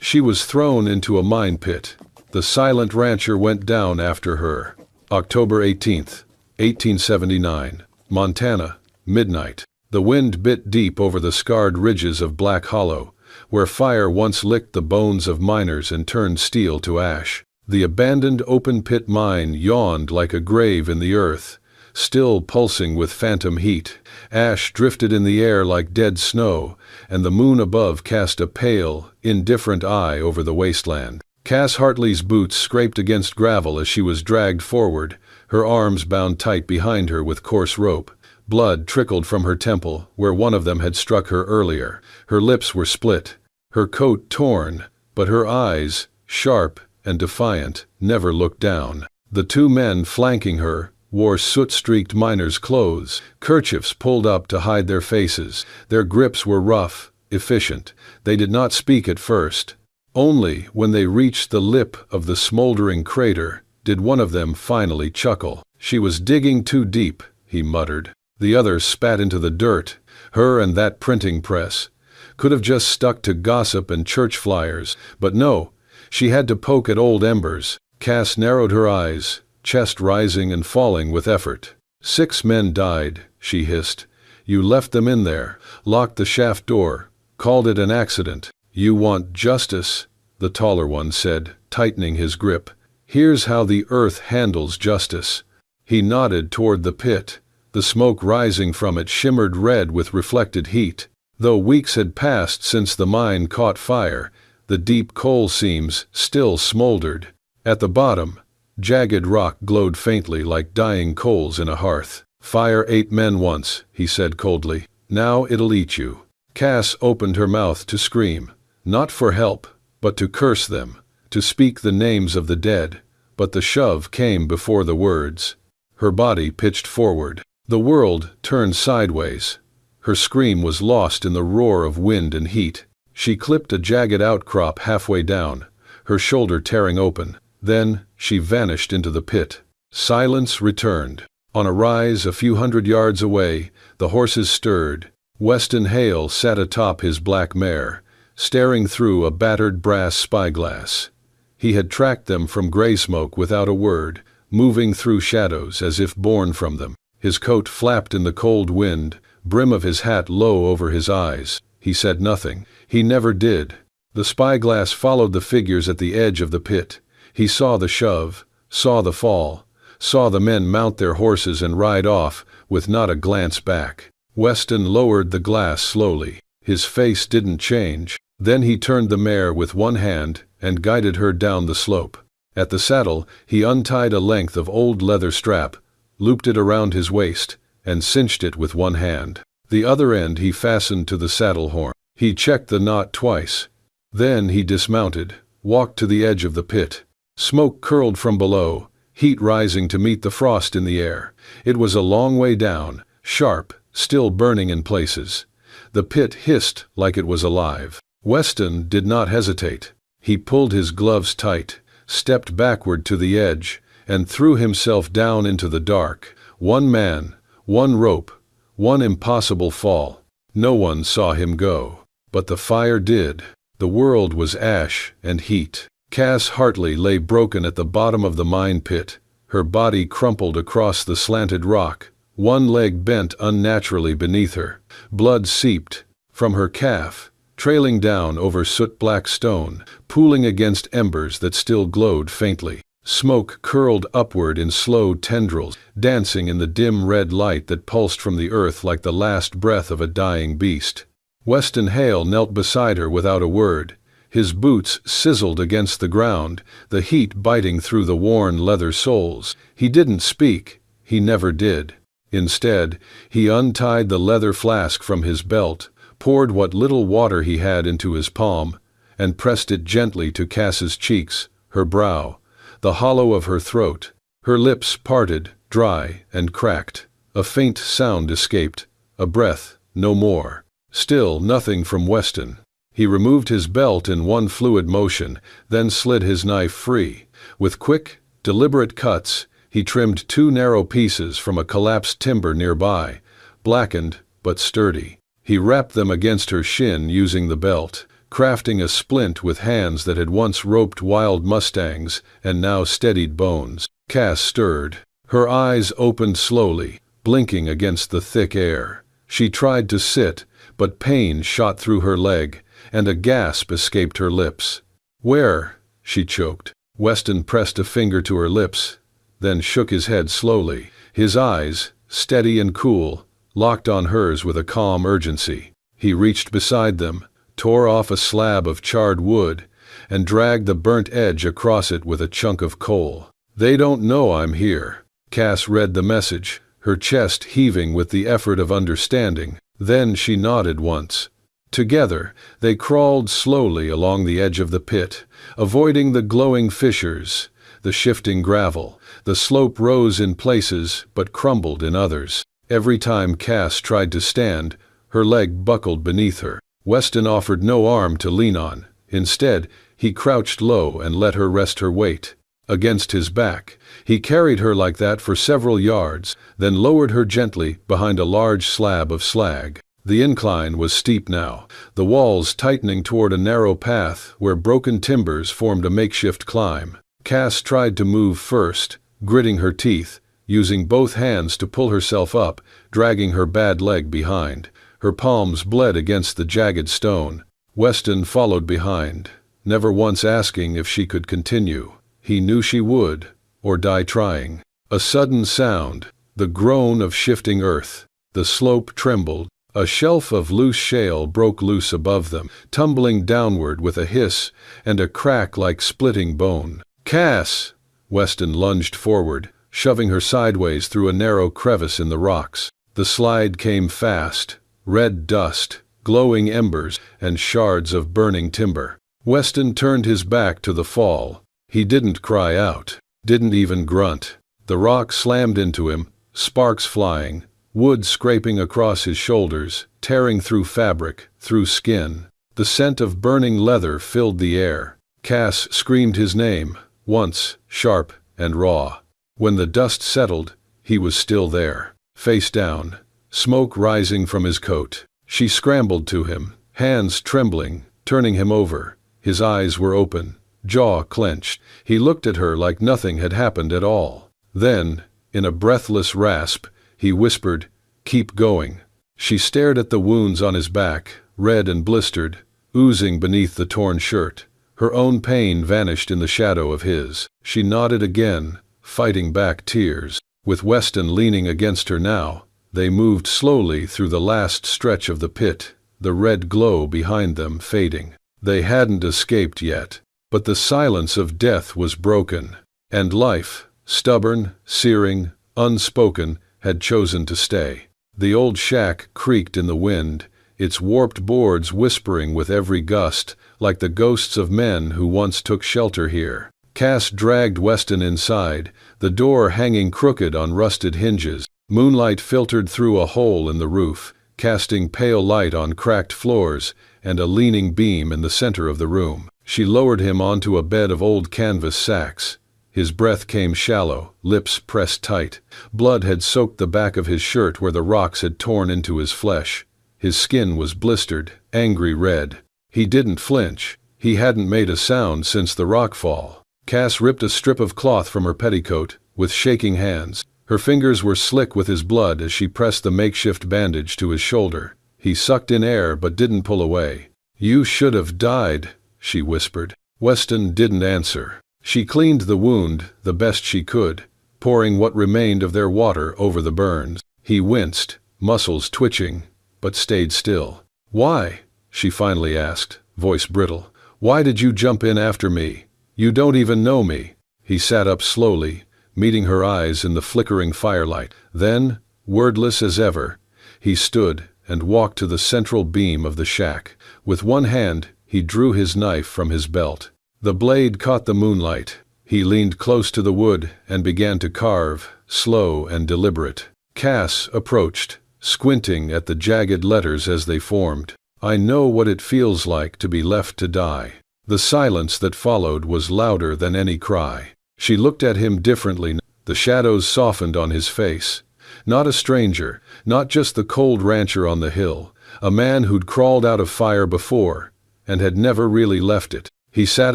She was thrown into a mine pit. The silent rancher went down after her. October 18th, 1879, Montana, midnight. The wind bit deep over the scarred ridges of Black Hollow, where fire once licked the bones of miners and turned steel to ash. The abandoned open-pit mine yawned like a grave in the earth, still pulsing with phantom heat. Ash drifted in the air like dead snow, and the moon above cast a pale, indifferent eye over the wasteland. Cass Hartley's boots scraped against gravel as she was dragged forward, her arms bound tight behind her with coarse rope. Blood trickled from her temple, where one of them had struck her earlier. Her lips were split, her coat torn, but her eyes, sharp and defiant, never looked down. The two men flanking her wore soot-streaked miners' clothes, kerchiefs pulled up to hide their faces. Their grips were rough, efficient. They did not speak at first. Only when they reached the lip of the smoldering crater did one of them finally chuckle. "She was digging too deep," he muttered. The other spat into the dirt. Her and that printing press. Could have just stuck to gossip and church flyers, but no, she had to poke at old embers. Cass narrowed her eyes, chest rising and falling with effort. "6 men died," she hissed. "You left them in there, locked the shaft door, called it an accident. You want justice," the taller one said, tightening his grip. "Here's how the earth handles justice." He nodded toward the pit. The smoke rising from it shimmered red with reflected heat. Though weeks had passed since the mine caught fire, the deep coal seams still smoldered. At the bottom, jagged rock glowed faintly like dying coals in a hearth. "Fire ate men once," he said coldly. "Now it'll eat you." Cass opened her mouth to scream, not for help, but to curse them, to speak the names of the dead, but the shove came before the words. Her body pitched forward. The world turned sideways. Her scream was lost in the roar of wind and heat. She clipped a jagged outcrop halfway down, her shoulder tearing open. Then she vanished into the pit. Silence returned. On a rise a few hundred yards away, the horses stirred. Weston Hale sat atop his black mare, staring through a battered brass spyglass. He had tracked them from gray smoke without a word, moving through shadows as if born from them. His coat flapped in the cold wind, brim of his hat low over his eyes. He said nothing. He never did. The spyglass followed the figures at the edge of the pit. He saw the shove, saw the fall, saw the men mount their horses and ride off, with not a glance back. Weston lowered the glass slowly. His face didn't change. Then he turned the mare with one hand and guided her down the slope. At the saddle, he untied a length of old leather strap, looped it around his waist, and cinched it with one hand. The other end he fastened to the saddle horn. He checked the knot twice. Then he dismounted, walked to the edge of the pit. Smoke curled from below, heat rising to meet the frost in the air. It was a long way down, sharp, still burning in places. The pit hissed like it was alive. Weston did not hesitate. He pulled his gloves tight, stepped backward to the edge, and threw himself down into the dark. One man, one rope, one impossible fall. No one saw him go. But the fire did. The world was ash and heat. Cass Hartley lay broken at the bottom of the mine pit, her body crumpled across the slanted rock, one leg bent unnaturally beneath her. Blood seeped from her calf, trailing down over soot-black stone, pooling against embers that still glowed faintly. Smoke curled upward in slow tendrils, dancing in the dim red light that pulsed from the earth like the last breath of a dying beast. Weston Hale knelt beside her without a word. His boots sizzled against the ground, the heat biting through the worn leather soles. He didn't speak. He never did. Instead, he untied the leather flask from his belt, poured what little water he had into his palm, and pressed it gently to Cass's cheeks, her brow, the hollow of her throat. Her lips parted, dry and cracked. A faint sound escaped, a breath, no more. Still nothing from Weston. He removed his belt in one fluid motion, then slid his knife free. With quick, deliberate cuts, he trimmed 2 narrow pieces from a collapsed timber nearby, blackened but sturdy. He wrapped them against her shin using the belt. crafting a splint with hands that had once roped wild mustangs and now steadied bones. Cass stirred. Her eyes opened slowly, blinking against the thick air. She tried to sit, but pain shot through her leg, and a gasp escaped her lips. "Where?" she choked. Weston pressed a finger to her lips, then shook his head slowly. His eyes, steady and cool, locked on hers with a calm urgency. He reached beside them, tore off a slab of charred wood, and dragged the burnt edge across it with a chunk of coal. "They don't know I'm here." Cass read the message, her chest heaving with the effort of understanding. Then she nodded once. Together, they crawled slowly along the edge of the pit, avoiding the glowing fissures, the shifting gravel. The slope rose in places but crumbled in others. Every time Cass tried to stand, her leg buckled beneath her. Weston offered no arm to lean on. Instead, he crouched low and let her rest her weight against his back. He carried her like that for several yards, then lowered her gently behind a large slab of slag. The incline was steep now, the walls tightening toward a narrow path where broken timbers formed a makeshift climb. Cass tried to move first, gritting her teeth, using both hands to pull herself up, dragging her bad leg behind. Her palms bled against the jagged stone. Weston followed behind, never once asking if she could continue. He knew she would, or die trying. A sudden sound, the groan of shifting earth. The slope trembled. A shelf of loose shale broke loose above them, tumbling downward with a hiss and a crack like splitting bone. "Cass!" Weston lunged forward, shoving her sideways through a narrow crevice in the rocks. The slide came fast. Red dust, glowing embers, and shards of burning timber. Weston turned his back to the fall. He didn't cry out, didn't even grunt. The rock slammed into him, sparks flying, wood scraping across his shoulders, tearing through fabric, through skin. The scent of burning leather filled the air. Cass screamed his name, once, sharp and raw. When the dust settled, he was still there, face down, smoke rising from his coat. She scrambled to him, hands trembling, turning him over. His eyes were open, jaw clenched. He looked at her like nothing had happened at all. Then, in a breathless rasp, he whispered, "Keep going." She stared at the wounds on his back, red and blistered, oozing beneath the torn shirt. Her own pain vanished in the shadow of his. She nodded again, fighting back tears. With Weston leaning against her now, they moved slowly through the last stretch of the pit, the red glow behind them fading. They hadn't escaped yet, but the silence of death was broken, and life, stubborn, searing, unspoken, had chosen to stay. The old shack creaked in the wind, its warped boards whispering with every gust, like the ghosts of men who once took shelter here. Cass dragged Weston inside, the door hanging crooked on rusted hinges. Moonlight filtered through a hole in the roof, casting pale light on cracked floors and a leaning beam in the center of the room. She lowered him onto a bed of old canvas sacks. His breath came shallow, lips pressed tight. Blood had soaked the back of his shirt where the rocks had torn into his flesh. His skin was blistered, angry red. He didn't flinch. He hadn't made a sound since the rockfall. Cass ripped a strip of cloth from her petticoat, with shaking hands. Her fingers were slick with his blood as she pressed the makeshift bandage to his shoulder. He sucked in air but didn't pull away. "You should have died," she whispered. Weston didn't answer. She cleaned the wound the best she could, pouring what remained of their water over the burns. He winced, muscles twitching, but stayed still. "Why?" she finally asked, voice brittle. "Why did you jump in after me? You don't even know me." He sat up slowly, meeting her eyes in the flickering firelight. Then, wordless as ever, he stood and walked to the central beam of the shack. With one hand, he drew his knife from his belt. The blade caught the moonlight. He leaned close to the wood and began to carve, slow and deliberate. Cass approached, squinting at the jagged letters as they formed. "I know what it feels like to be left to die." The silence that followed was louder than any cry. She looked at him differently. The shadows softened on his face. Not a stranger, not just the cold rancher on the hill, a man who'd crawled out of fire before, and had never really left it. He sat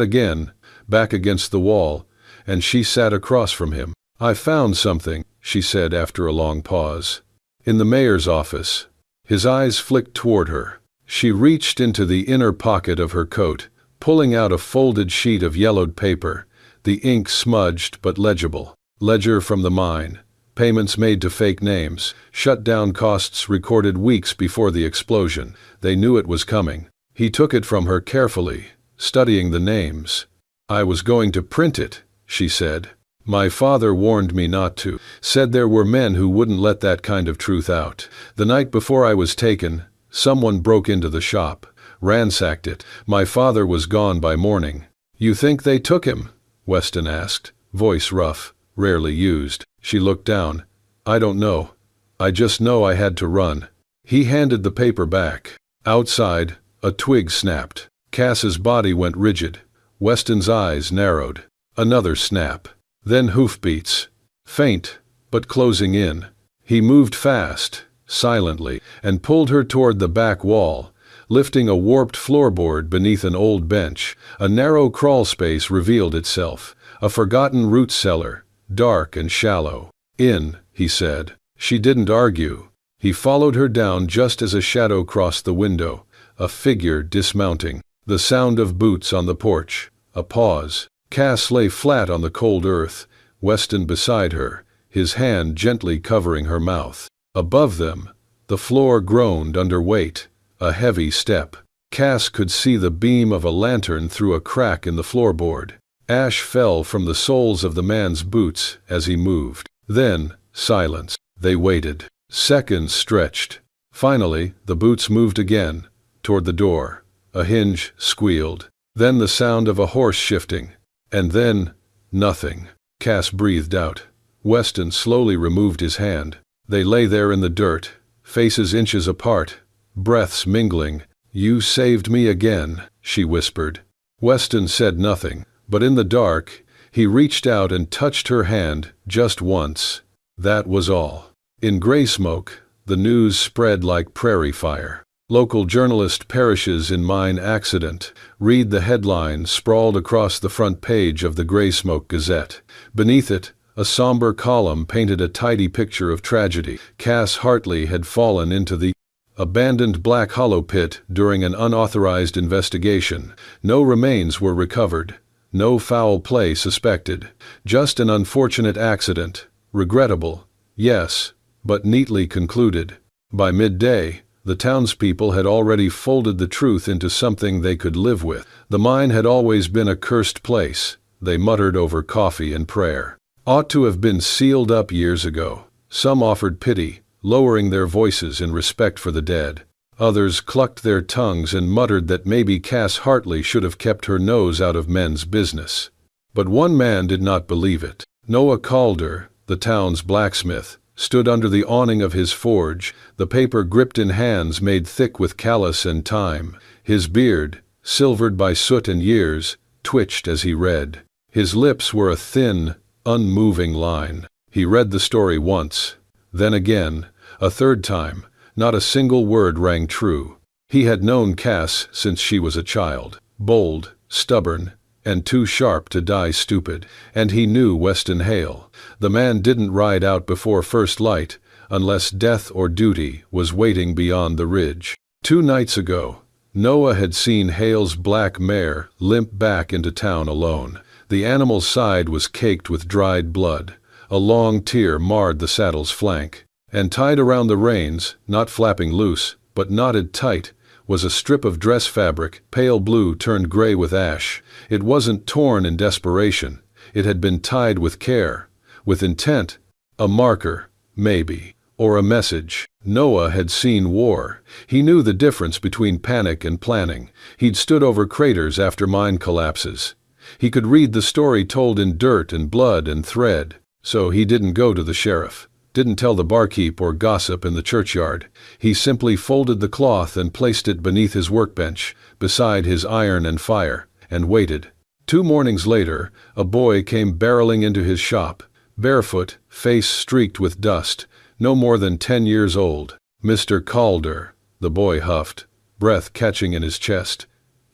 again, back against the wall, and she sat across from him. "I found something," she said after a long pause. "In the mayor's office." His eyes flicked toward her. She reached into the inner pocket of her coat, pulling out a folded sheet of yellowed paper, the ink smudged but legible. Ledger from the mine. Payments made to fake names. Shutdown costs recorded weeks before the explosion. They knew it was coming. He took it from her carefully, studying the names. "I was going to print it," she said. "My father warned me not to. Said there were men who wouldn't let that kind of truth out. The night before I was taken, someone broke into the shop, ransacked it. My father was gone by morning." "You think they took him?" Weston asked, voice rough, rarely used. She looked down. "I don't know. I just know I had to run." He handed the paper back. Outside, a twig snapped. Cass's body went rigid. Weston's eyes narrowed. Another snap. Then hoofbeats. Faint, but closing in. He moved fast, silently, and pulled her toward the back wall, lifting a warped floorboard beneath an old bench. A narrow crawl space revealed itself, a forgotten root cellar, dark and shallow. "In," he said. She didn't argue. He followed her down just as a shadow crossed the window, a figure dismounting. The sound of boots on the porch. A pause. Cass lay flat on the cold earth, Weston beside her, his hand gently covering her mouth. Above them, the floor groaned under weight, a heavy step. Cass could see the beam of a lantern through a crack in the floorboard. Ash fell from the soles of the man's boots as he moved. Then, silence. They waited. Seconds stretched. Finally, the boots moved again, toward the door. A hinge squealed. Then the sound of a horse shifting. And then, nothing. Cass breathed out. Weston slowly removed his hand. They lay there in the dirt, faces inches apart, breaths mingling. "You saved me again," she whispered. Weston said nothing, but in the dark, he reached out and touched her hand just once. That was all. In gray smoke, the news spread like prairie fire. Local journalist perishes in mine accident. Read the headline sprawled across the front page of the Gray Smoke Gazette. Beneath it, a somber column painted a tidy picture of tragedy. Cass Hartley had fallen into the abandoned Black Hollow pit during an unauthorized investigation. No remains were recovered. No foul play suspected. Just an unfortunate accident. Regrettable, yes, but neatly concluded. By midday, the townspeople had already folded the truth into something they could live with. The mine had always been a cursed place, they muttered over coffee and prayer. Ought to have been sealed up years ago. Some offered pity, lowering their voices in respect for the dead. Others clucked their tongues and muttered that maybe Cass Hartley should have kept her nose out of men's business. But one man did not believe it. Noah Calder, the town's blacksmith, stood under the awning of his forge, the paper gripped in hands made thick with callus and time. His beard, silvered by soot and years, twitched as he read. His lips were a thin, unmoving line. He read the story once, then again, a third time. Not a single word rang true. He had known Cass since she was a child. Bold, stubborn, and too sharp to die stupid. And he knew Weston Hale. The man didn't ride out before first light, unless death or duty was waiting beyond the ridge. 2 nights ago, Noah had seen Hale's black mare limp back into town alone. The animal's side was caked with dried blood. A long tear marred the saddle's flank. And tied around the reins, not flapping loose, but knotted tight, was a strip of dress fabric, pale blue turned gray with ash. It wasn't torn in desperation. It had been tied with care, with intent, a marker, maybe, or a message. Noah had seen war. He knew the difference between panic and planning. He'd stood over craters after mine collapses. He could read the story told in dirt and blood and thread. So he didn't go to the sheriff. Didn't tell the barkeep or gossip in the churchyard. He simply folded the cloth and placed it beneath his workbench, beside his iron and fire, and waited. 2 mornings later, a boy came barreling into his shop, barefoot, face streaked with dust, no more than 10 years old. "Mr. Calder," the boy huffed, breath catching in his chest.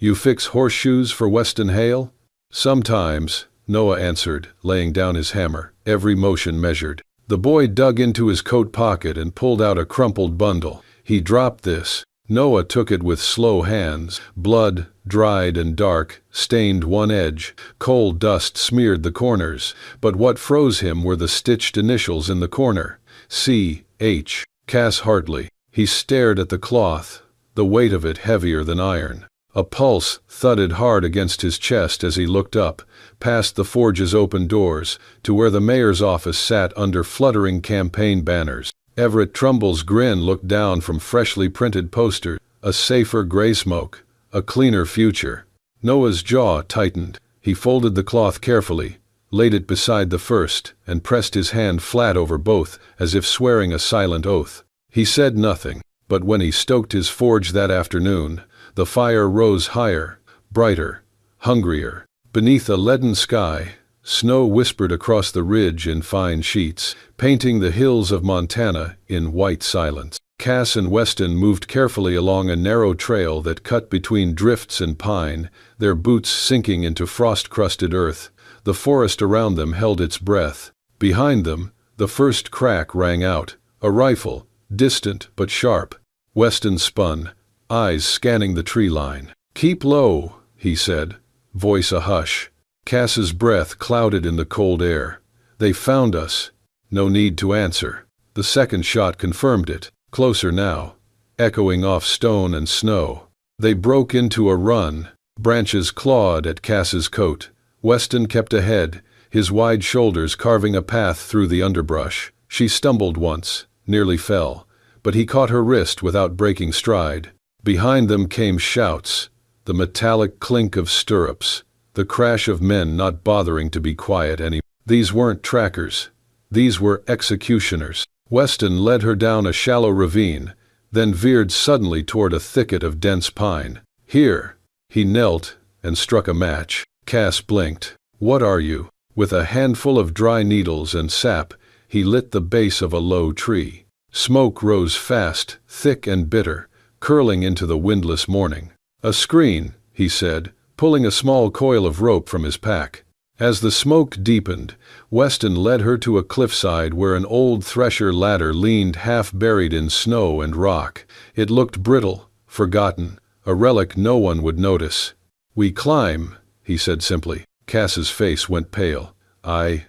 You fix horseshoes for Weston Hale? Sometimes, Noah answered, laying down his hammer, every motion measured. The boy dug into his coat pocket and pulled out a crumpled bundle. He dropped this. Noah took it with slow hands. Blood, dried and dark, stained one edge. Coal dust smeared the corners. But what froze him were the stitched initials in the corner. C.H. Cass Hartley. He stared at the cloth, the weight of it heavier than iron. A pulse thudded hard against his chest as he looked up, past the forge's open doors, to where the mayor's office sat under fluttering campaign banners. Everett Trumbull's grin looked down from freshly printed posters. A safer gray smoke, a cleaner future. Noah's jaw tightened. He folded the cloth carefully, laid it beside the first, and pressed his hand flat over both, as if swearing a silent oath. He said nothing, but when he stoked his forge that afternoon, the fire rose higher, brighter, hungrier. Beneath a leaden sky, snow whispered across the ridge in fine sheets, painting the hills of Montana in white silence. Cass and Weston moved carefully along a narrow trail that cut between drifts and pine, their boots sinking into frost-crusted earth. The forest around them held its breath. Behind them, the first crack rang out. A rifle, distant but sharp. Weston spun, eyes scanning the tree line. "Keep low," he said, voice a hush. Cass's breath clouded in the cold air. "They found us." No need to answer. The second shot confirmed it. Closer now, echoing off stone and snow. They broke into a run. Branches clawed at Cass's coat. Weston kept ahead, his wide shoulders carving a path through the underbrush. She stumbled once, nearly fell, but he caught her wrist without breaking stride. Behind them came shouts, the metallic clink of stirrups, the crash of men not bothering to be quiet anymore. These weren't trackers. These were executioners. Weston led her down a shallow ravine, then veered suddenly toward a thicket of dense pine. "Here." He knelt and struck a match. Cass blinked. "What are you?" With a handful of dry needles and sap, he lit the base of a low tree. Smoke rose fast, thick and bitter, curling into the windless morning. "A screen," he said, pulling a small coil of rope from his pack. As the smoke deepened, Weston led her to a cliffside where an old thresher ladder leaned half-buried in snow and rock. It looked brittle, forgotten, a relic no one would notice. "We climb," he said simply. Cass's face went pale. I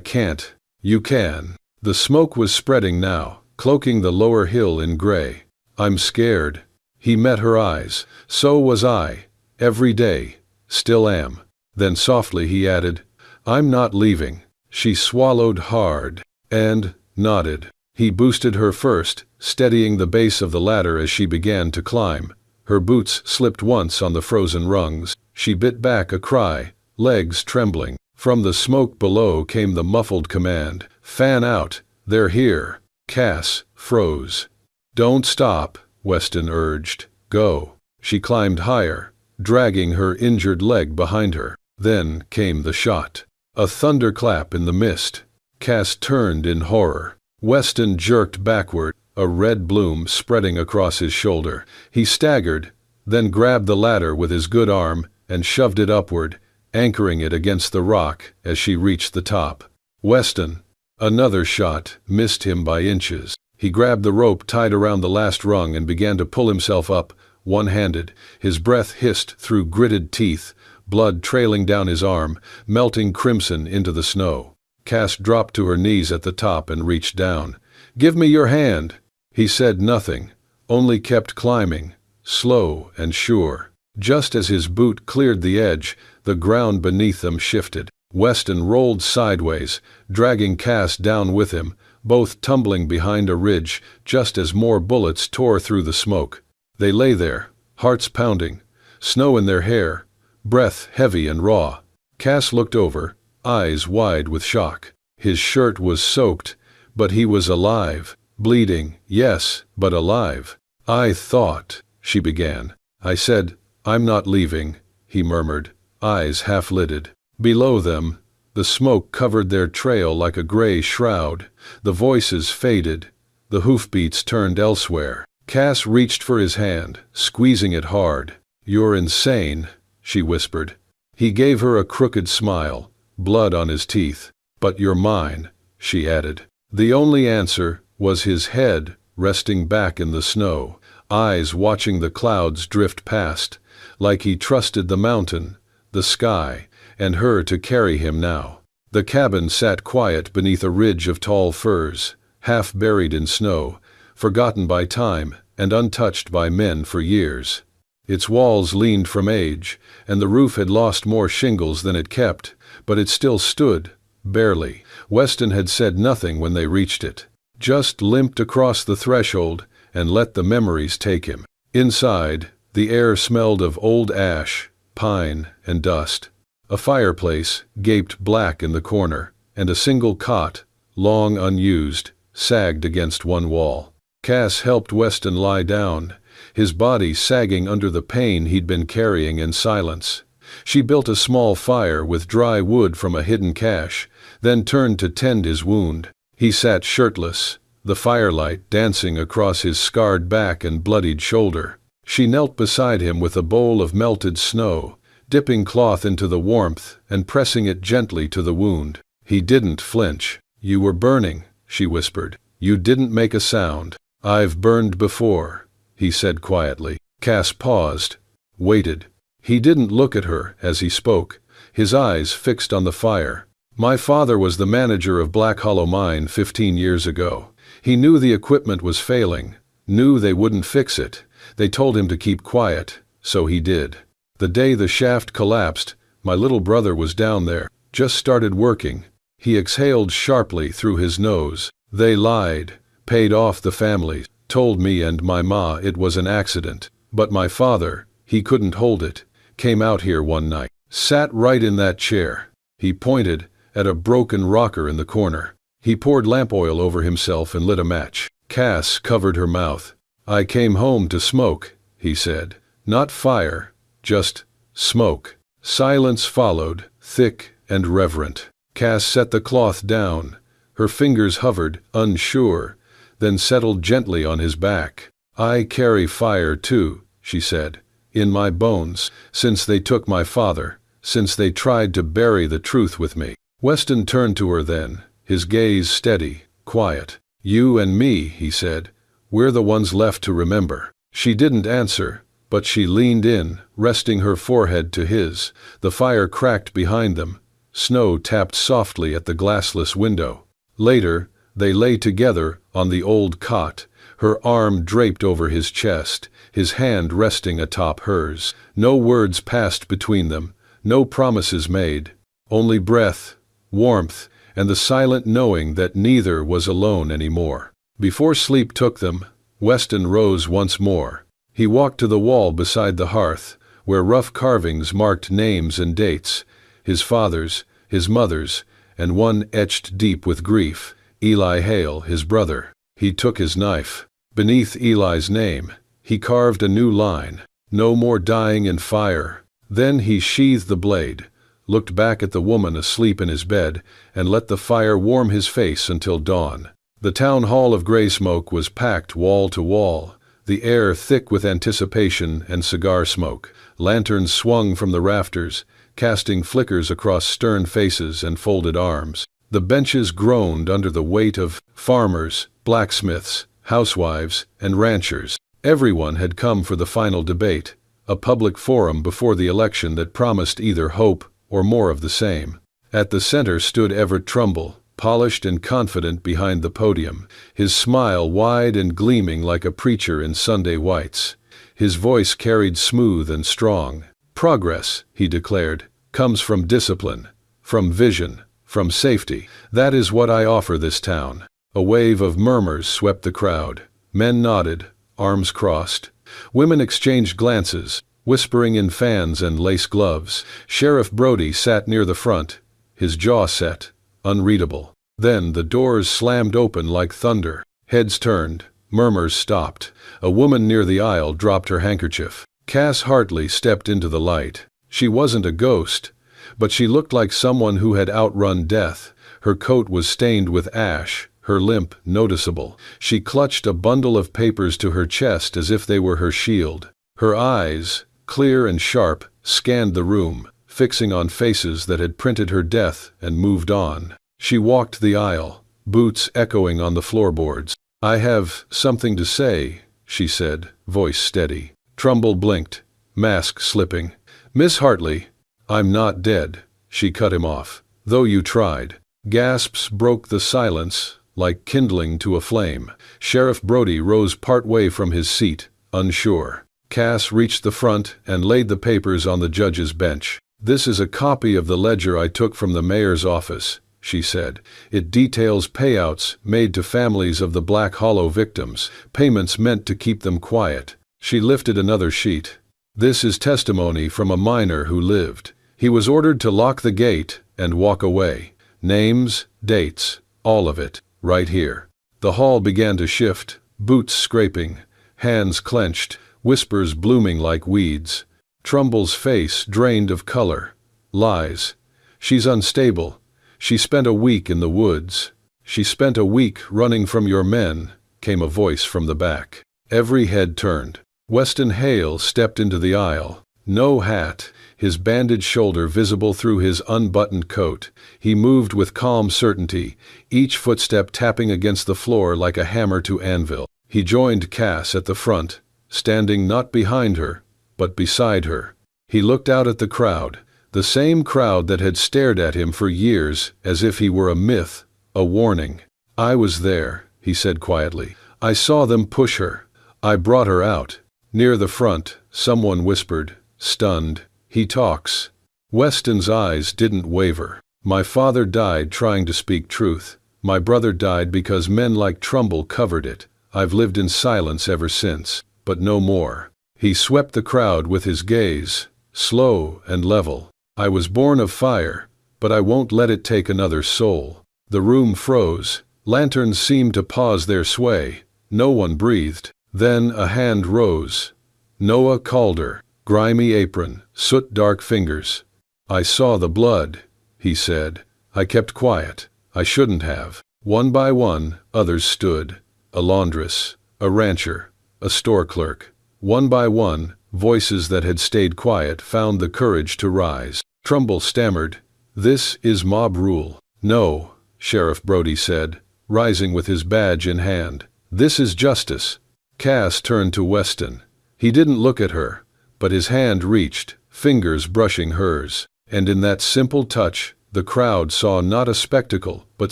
can't." "You can." The smoke was spreading now, cloaking the lower hill in gray. "I'm scared." He met her eyes. "So was I. Every day. Still am." Then softly he added, "I'm not leaving." She swallowed hard and nodded. He boosted her first, steadying the base of the ladder as she began to climb. Her boots slipped once on the frozen rungs. She bit back a cry, legs trembling. From the smoke below came the muffled command, "Fan out, they're here." Cass froze. "Don't stop," Weston urged. "Go." She climbed higher, dragging her injured leg behind her. Then came the shot. A thunderclap in the mist. Cass turned in horror. Weston jerked backward, a red bloom spreading across his shoulder. He staggered, then grabbed the ladder with his good arm and shoved it upward, anchoring it against the rock as she reached the top. Weston. Another shot missed him by inches. He grabbed the rope tied around the last rung and began to pull himself up, one-handed. His breath hissed through gritted teeth, blood trailing down his arm, melting crimson into the snow. Cass dropped to her knees at the top and reached down. "Give me your hand." He said nothing, only kept climbing, slow and sure. Just as his boot cleared the edge, the ground beneath them shifted. Weston rolled sideways, dragging Cass down with him, both tumbling behind a ridge just as more bullets tore through the smoke. They lay there, hearts pounding, snow in their hair, breath heavy and raw. Cass looked over, eyes wide with shock. His shirt was soaked, but he was alive. Bleeding, yes, but alive. "I thought," she began. "I said, I'm not leaving," he murmured, eyes half-lidded. Below them, the smoke covered their trail like a gray shroud. The voices faded, the hoofbeats turned elsewhere. Cass reached for his hand, squeezing it hard. "You're insane," she whispered. He gave her a crooked smile, blood on his teeth. "But you're mine," she added. The only answer was his head resting back in the snow, eyes watching the clouds drift past, like he trusted the mountain, the sky, and her to carry him now. The cabin sat quiet beneath a ridge of tall firs, half buried in snow, forgotten by time and untouched by men for years. Its walls leaned from age, and the roof had lost more shingles than it kept, but it still stood, barely. Weston had said nothing when they reached it, just limped across the threshold and let the memories take him. Inside, the air smelled of old ash, pine, and dust. A fireplace gaped black in the corner, and a single cot, long unused, sagged against one wall. Cass helped Weston lie down, his body sagging under the pain he'd been carrying in silence. She built a small fire with dry wood from a hidden cache, then turned to tend his wound. He sat shirtless, the firelight dancing across his scarred back and bloodied shoulder. She knelt beside him with a bowl of melted snow, dipping cloth into the warmth and pressing it gently to the wound. He didn't flinch. "You were burning," she whispered. "You didn't make a sound." "I've burned before," he said quietly. Cass paused, waited. He didn't look at her as he spoke, his eyes fixed on the fire. "My father was the manager of Black Hollow Mine 15 years ago. He knew the equipment was failing, knew they wouldn't fix it. They told him to keep quiet, so he did. The day the shaft collapsed, my little brother was down there, just started working." He exhaled sharply through his nose. "They lied, paid off the family, told me and my ma it was an accident. But my father, he couldn't hold it, came out here one night, sat right in that chair." He pointed at a broken rocker in the corner. He poured lamp oil over himself and lit a match. Cass covered her mouth. "I came home to smoke," he said. "Not fire, just smoke." Silence followed, thick and reverent. Cass set the cloth down. Her fingers hovered, unsure, then settled gently on his back. "I carry fire too," she said, "in my bones, since they took my father, since they tried to bury the truth with me." Weston turned to her then, his gaze steady, quiet. "You and me," he said, "we're the ones left to remember." She didn't answer, but she leaned in, resting her forehead to his. The fire cracked behind them. Snow tapped softly at the glassless window. Later, they lay together on the old cot, her arm draped over his chest, his hand resting atop hers. No words passed between them, no promises made, only breath, warmth, and the silent knowing that neither was alone anymore. Before sleep took them, Weston rose once more. He walked to the wall beside the hearth, where rough carvings marked names and dates, his father's, his mother's, and one etched deep with grief, Eli Hale, his brother. He took his knife. Beneath Eli's name, he carved a new line, "No more dying in fire." Then he sheathed the blade, looked back at the woman asleep in his bed, and let the fire warm his face until dawn. The town hall of gray smoke was packed wall to wall, the air thick with anticipation and cigar smoke. Lanterns swung from the rafters, casting flickers across stern faces and folded arms. The benches groaned under the weight of farmers, blacksmiths, housewives, and ranchers. Everyone had come for the final debate, a public forum before the election that promised either hope or more of the same. At the center stood Everett Trumbull, polished and confident behind the podium, his smile wide and gleaming like a preacher in Sunday whites. His voice carried smooth and strong. "Progress," he declared, "comes from discipline, from vision, from safety. That is what I offer this town." A wave of murmurs swept the crowd. Men nodded, arms crossed. Women exchanged glances, whispering in fans and lace gloves. Sheriff Brody sat near the front, his jaw set, unreadable. Then the doors slammed open like thunder. Heads turned, murmurs stopped. A woman near the aisle dropped her handkerchief. Cass Hartley stepped into the light. She wasn't a ghost, but she looked like someone who had outrun death. Her coat was stained with ash, her limp noticeable. She clutched a bundle of papers to her chest as if they were her shield. Her eyes, clear and sharp, scanned the room, fixing on faces that had printed her death and moved on. She walked the aisle, boots echoing on the floorboards. "I have something to say," she said, voice steady. Trumbull blinked, mask slipping. "Miss Hartley, I'm not dead," she cut him off. "Though you tried." Gasps broke the silence, like kindling to a flame. Sheriff Brody rose partway from his seat, unsure. Cass reached the front and laid the papers on the judge's bench. "This is a copy of the ledger I took from the mayor's office," she said. "It details payouts made to families of the Black Hollow victims, payments meant to keep them quiet." She lifted another sheet. "This is testimony from a miner who lived. He was ordered to lock the gate and walk away. Names, dates, all of it, right here." The hall began to shift, boots scraping, hands clenched, whispers blooming like weeds. Trumbull's face drained of color. "Lies. She's unstable. She spent a week in the woods. She spent a week running from your men," came a voice from the back. Every head turned. Weston Hale stepped into the aisle. No hat, his bandaged shoulder visible through his unbuttoned coat. He moved with calm certainty, each footstep tapping against the floor like a hammer to anvil. He joined Cass at the front, standing not behind her, but beside her. He looked out at the crowd, the same crowd that had stared at him for years as if he were a myth, a warning. "I was there," he said quietly. "I saw them push her. I brought her out." Near the front, someone whispered, stunned, "He talks." Weston's eyes didn't waver. "My father died trying to speak truth. My brother died because men like Trumbull covered it. I've lived in silence ever since, but no more." He swept the crowd with his gaze, slow and level. "I was born of fire, but I won't let it take another soul." The room froze. Lanterns seemed to pause their sway. No one breathed. Then a hand rose. Noah Calder, grimy apron, soot-dark fingers. "I saw the blood," he said. "I kept quiet. I shouldn't have." One by one, others stood. A laundress, a rancher, a store clerk. One by one, voices that had stayed quiet found the courage to rise. Trumbull stammered, "This is mob rule." "No," Sheriff Brody said, rising with his badge in hand. "This is justice." Cass turned to Weston. He didn't look at her, but his hand reached, fingers brushing hers. And in that simple touch, the crowd saw not a spectacle, but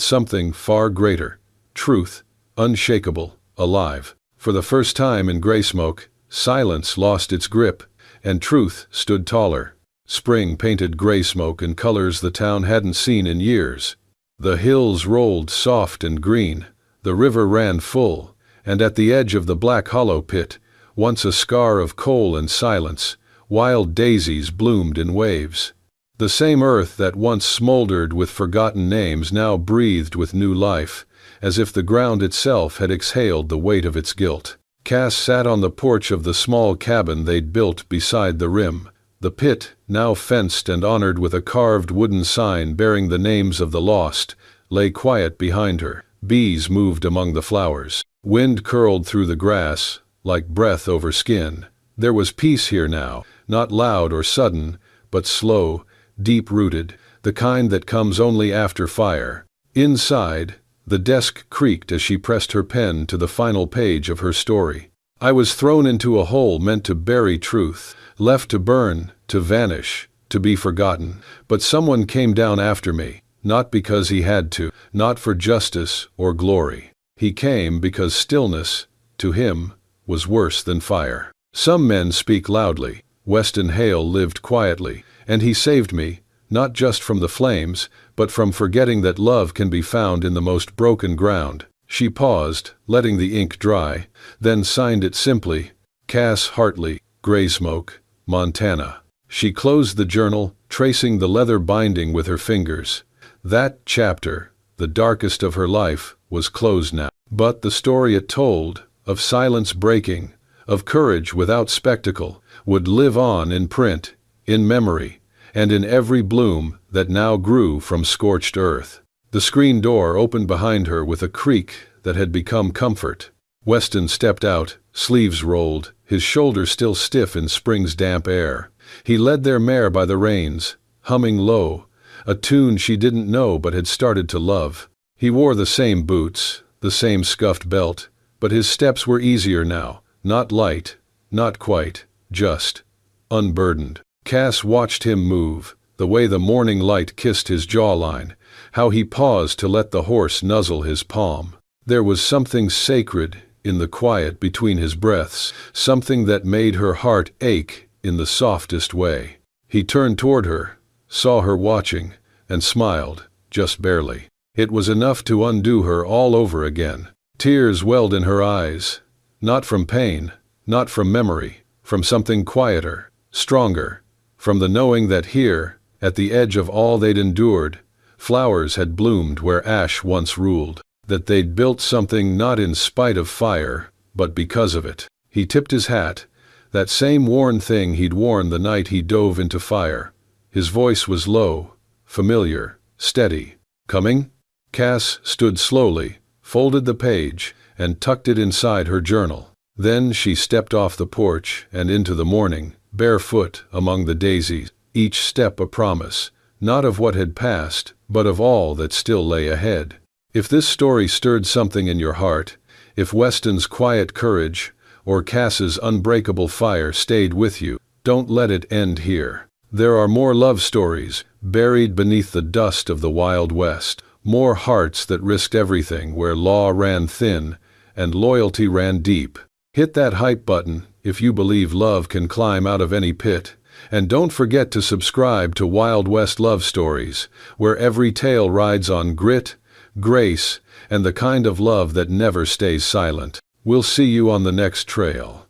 something far greater. Truth, unshakable, alive. For the first time in Graysmoke, silence lost its grip, and truth stood taller. Spring painted Graysmoke in colors the town hadn't seen in years. The hills rolled soft and green, the river ran full, and at the edge of the Black Hollow pit, once a scar of coal and silence, wild daisies bloomed in waves. The same earth that once smoldered with forgotten names now breathed with new life, as if the ground itself had exhaled the weight of its guilt. Cass sat on the porch of the small cabin they'd built beside the rim. The pit, now fenced and honored with a carved wooden sign bearing the names of the lost, lay quiet behind her. Bees moved among the flowers. Wind curled through the grass, like breath over skin. There was peace here now, not loud or sudden, but slow, deep-rooted, the kind that comes only after fire. Inside, the desk creaked as she pressed her pen to the final page of her story. "I was thrown into a hole meant to bury truth, left to burn, to vanish, to be forgotten. But someone came down after me, not because he had to, not for justice or glory. He came because stillness, to him, was worse than fire. Some men speak loudly. Weston Hale lived quietly, and he saved me, not just from the flames, but from forgetting that love can be found in the most broken ground." She paused, letting the ink dry, then signed it simply, "Cass Hartley, Graysmoke, Montana." She closed the journal, tracing the leather binding with her fingers. That chapter, the darkest of her life, was closed now. But the story it told, of silence breaking, of courage without spectacle, would live on in print, in memory, and in every bloom that now grew from scorched earth. The screen door opened behind her with a creak that had become comfort. Weston stepped out, sleeves rolled, his shoulders still stiff in spring's damp air. He led their mare by the reins, humming low, a tune she didn't know but had started to love. He wore the same boots, the same scuffed belt, but his steps were easier now, not light, not quite, just unburdened. Cass watched him move, the way the morning light kissed his jawline, how he paused to let the horse nuzzle his palm. There was something sacred in the quiet between his breaths, something that made her heart ache in the softest way. He turned toward her, saw her watching, and smiled, just barely. It was enough to undo her all over again. Tears welled in her eyes, not from pain, not from memory, from something quieter, stronger, from the knowing that here, at the edge of all they'd endured, flowers had bloomed where ash once ruled, that they'd built something not in spite of fire, but because of it. He tipped his hat, that same worn thing he'd worn the night he dove into fire. His voice was low, familiar, steady. Coming? Cass stood slowly, folded the page, and tucked it inside her journal. Then she stepped off the porch and into the morning, barefoot among the daisies, each step a promise, not of what had passed, but of all that still lay ahead. If this story stirred something in your heart, if Weston's quiet courage or Cass's unbreakable fire stayed with you, don't let it end here. There are more love stories buried beneath the dust of the Wild West, more hearts that risked everything where law ran thin and loyalty ran deep. Hit that hype button if you believe love can climb out of any pit, and don't forget to subscribe to Wild West Love Stories, where every tale rides on grit, grace, and the kind of love that never stays silent. We'll see you on the next trail.